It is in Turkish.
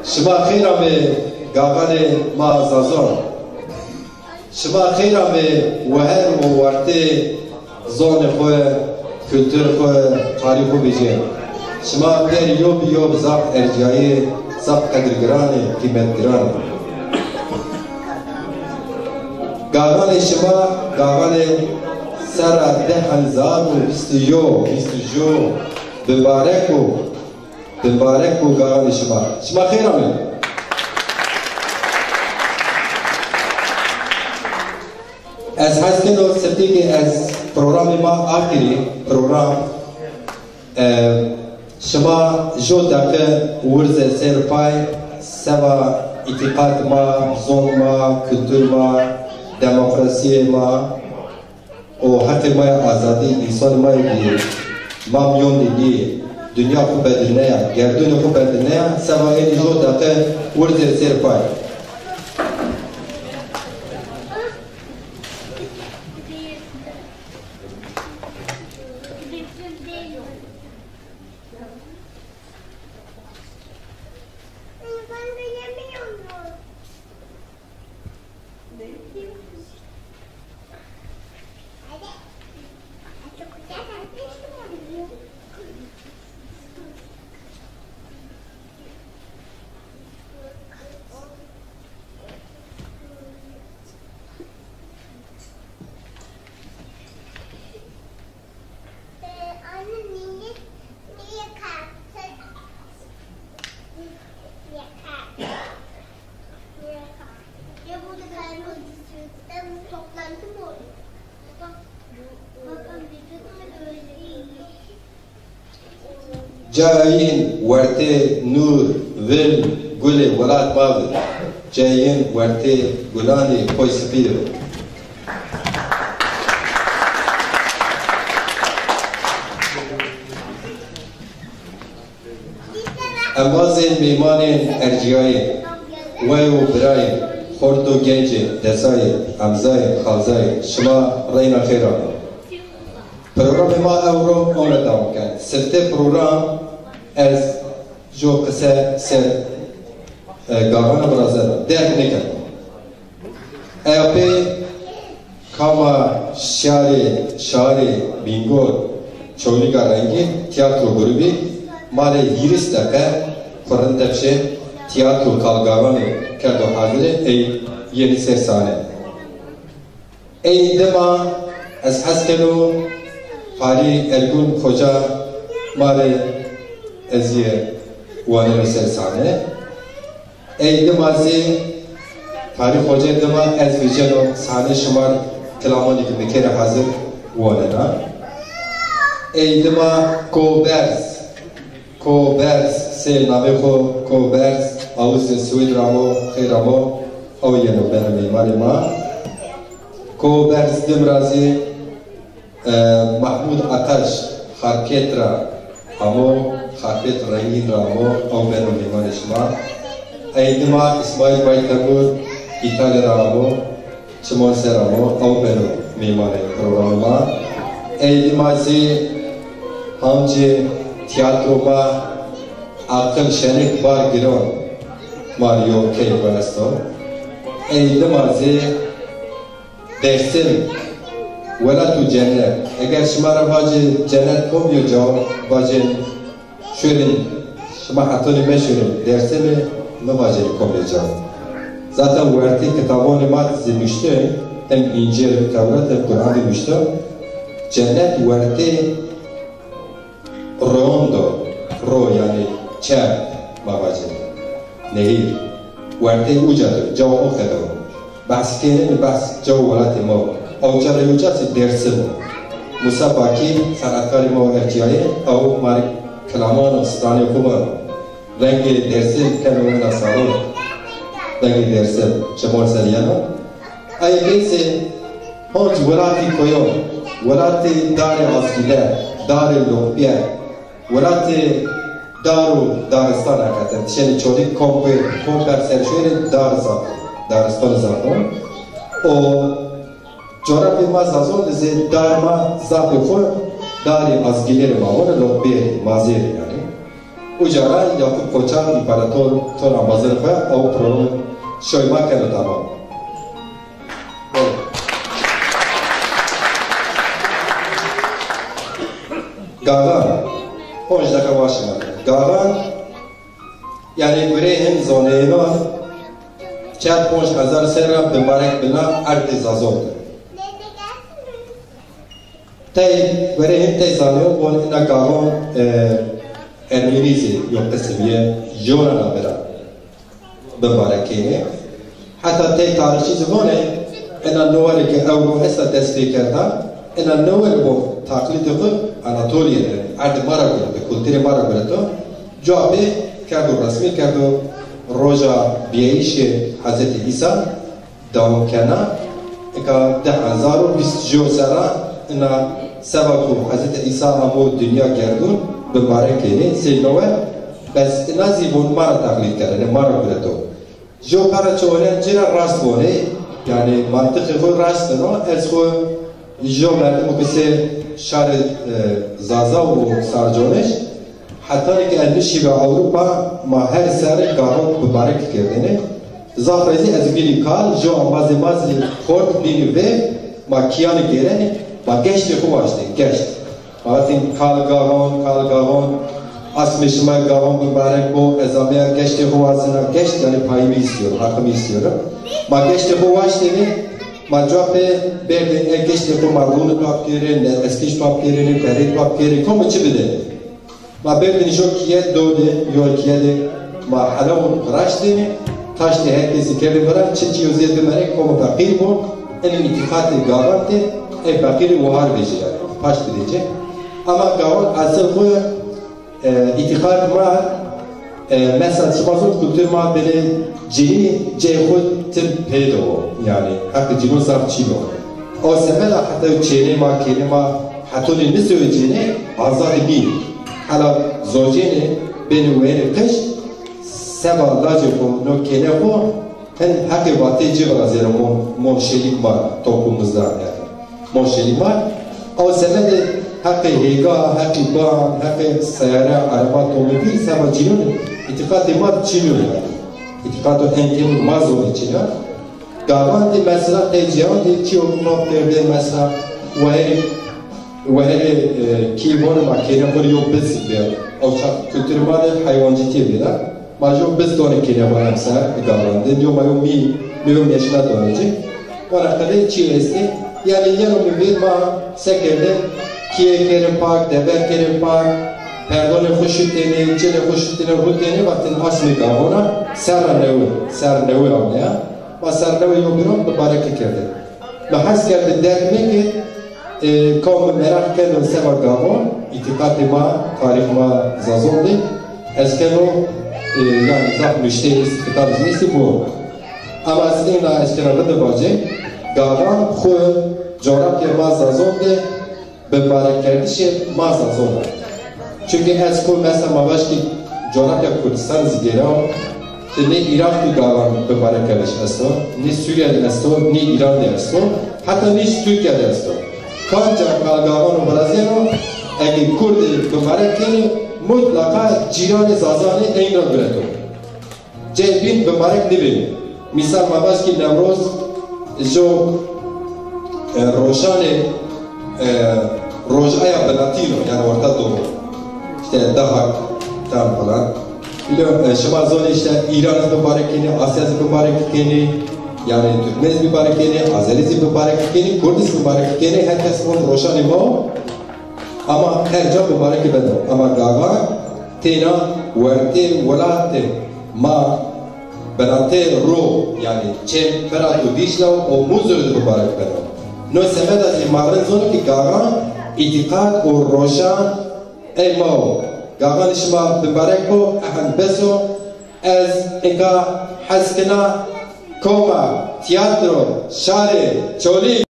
شما خیرا به گاغان ما زازان شما خیرا به وهر و ورته زون خواه کلتر خواه تاریخ و بیجه شما در یوب زاب ارجایی زاب قدرگرانه قیمتگرانه گاغان شما گاغان سر 10,021 ببارک و گاغان شما خیر آمین از هستین و سبتی که از پروگرام ما آخری پروگرام شما جو دقیقه ورز سر پای سوا اتقاد ما زون ما کلتور ما دموکراسی ما و حق ما آزادی انسان ما ما میون دیگه دنیا کو بدلنه گردون کو بدلنه سوا این جو دقیقه ورز سر پای جاین ورته نور ول گل ولاد باور جاین ورته گلانی خوی سپید امازین میمان ارجیای وی و برای خورد و گنج دسای امزای خالزای شما رینا خیران پروگرام ما اورو اون دام کن سرته پروگرام از جو قصه سر گاهان برازل درک نکن ایاپی کاما شاری بینگور چولیگا رنگی تیاترو گروبی مال 20 دقیقه فرندفشه تیاترو کالگاوان کردو حاضره ای یعنی 3 ساله ای دما از حسکلو فاری ارگون خوجا مال ازیه وانه 3 ساله ای دمازی فاری خوجا دما از ویژنو ساله شمار کلامانی که بکره حاضر وانه نا ای دما کوبرز سه نامه خو کوبرز آوز سوید رامو خیرامو او ینو بنامی مال ما کوبرز دمرازی محمود آتش خارکت را همو خارکت رنگین رامو او بنامی مال شما ایدما اسماعیل بایتمور ایتال رامو چمون سرامو او بنامی مال پروگرام ما ایدما زی همچه تیاترو با عقل شنک بار گرون ماریو کی بانستو ایدم آزی درسل ولا تو جنت اگر شما را باجی جنت کم یو جاو باجی شورین شما حتونی میشورین درسل نباجی کم یو جاو zaten ورتی کتابان ما زمشته هم انجیل تورات هم قرآن زمشته جنت ورتی رو یعنی چه مواجه نهیر ورده اوجاده جو اخده بحث کنه بحث جو ولات ما او چرا یوجاسی درس ما موسا باکی سنتکاری ما ارجیایی او ماری کلامان و ستانی خوبا رنگ درسی کنه نسالو رنگ درسی چمون سریانا ای بیسی هنچ ولاتی کویو ولاتی دار آسکیده دار لوپیه ولات دارو دارستان هکتن تشنی چوری کوپر سرشویر دارستان زاپون او جورابی ما زازون دزی دار ما زاپی خور داری ازگیلیر ما ون لوبیر مازیر یعنی Ucara Yakup Koçak İmparator Toran Bazırıf'a o programı şoyma kere tamam. Gagan, 10 dakika başına. Gagan, yani Greyhem zoneyna, çat 5,000 sera mübarek bina artizazondu. Tay Greyhem tay zanıyor, bu ina Gagan Ermenizi yok tesimiye yorana bera mübarekini. Hatta tay tarihçi zibane, ina novali ki avru hessa desteklerden, ina novali bu taklidi ku Anatolia'da, ardı Maragül'de, kültürü Maragül'de, cevabı kerdu resmi kerdu roja biyayişi Hazreti İsa davam kana, eka 10,020 sera ina sebebu Hazreti İsa amu dünya gerdun mübarekini silnove, bes ina zibun mara taklid kerene Maragül'de. Jo para çoğulen cira rast bone, yani mantıkı bu rastını, ez bu jo merdimu kese şar Zaza و سارجونش حتی که النشی به اروپا ما هر سر گاهان مبارک کردنه زافرزی از بیلی کال جو آمازی مازی خورد بینی و ما کیان گیرن ما گشت خواشتی گشت ما این کال گاهان اسمش ما گاهان مبارک بو ازامیا گشت خواسنا گشت یعنی پایمی istiyorum hakkımı istiyorum ma گشت خواشتی ma cevapte berdin geçti bu marunu papkiri, eskiş papkiri, perit papkiri, komu çibide. Ma berdin jokiye doğdu, jokiye de ma halavun raştini, taştı herkesi kerim bırak, çiçi yüzeyde merek komu fakir bu, elim itikatı gavante, fakiri vuhar vejiler, paş diyecek. Ama gavan asıl bu itikat ma mesela çıkmazın kültür ma böyle cini cehut tüm peydo yani hakkı cino sarçilo. O sebeple hatta çelema kelima hatta ne söyleyeceğini azad değil. Hala zojeni beni veri kış seba lacı bu no keleko hem hakkı vatıcı razıyla monşelik var toplumumuzda yani monşelik var. O sebeple hakkı hega, hakkı bağ, hakkı sayara, araba, otomobil seba cino itikat imad cino yani. İtikatı enkemin mazol içine. Gavan de mesela tecrübe de ki o nokterde mesela vaheri ki bunu makine bunu yok biz diyor. O kültür madde hayvancı diye bile. Majo biz de onu kine var mesela gavan de diyor mayo mi yaşına dönecek. Bana kadar çiğnesi yani yanımı bir ma sekerde ki kerim park, dever kerim park. Perdone hoşuteni, çele hoşuteni, huteni vaktin asmi gavona ser nevi avlaya. Ve ser nevi yobiron mübarek kerdi. Mahas kerdi derme ki kavmi merak kedin seva gavon, itikati ma, tarih ma zazonde. Eskeno yani zah müşteris kitab zinisi bu. Ama eskena eskena bıdı bacı, gavan khu coğrafya ma zazonde, mübarek kerdi şey ma zazonde. Çünkü esko mesela mavaşki coğrafya Kurdistan zigera ne Irak'ı gavan mübarek kardeş esto, ne Suriye'de esto, ne İran'da esto, hatta ne Türkiye'de esto. Kanca gavan Brazyano, eğer Kurd mübarek kini mutlaka ciran zazane eyna güreto. Cebin mübarek değil. Misal mavaşki Nevroz, jo Roşane Rojaya Belatino yani Orta Doğu. İşte Dahak tam falan. Biliyorum şema zor işte İran mübarekini, Asya mübarekini, yani Türkmen mübarekini, Azeri mübarekini, Kurdis mübarekini herkes onu roşan imo. Ama her can mübarek bedo. Ama gava tena verte volate ma benate ro yani çem feratu dişla o muzur mübarek bedo. No semeda si mağren zonu ki gava itikat o roşan Eymao, gavan işma mübarek bu, ahan beso, ez eka haskına, koma, tiyatro, şare, çoli.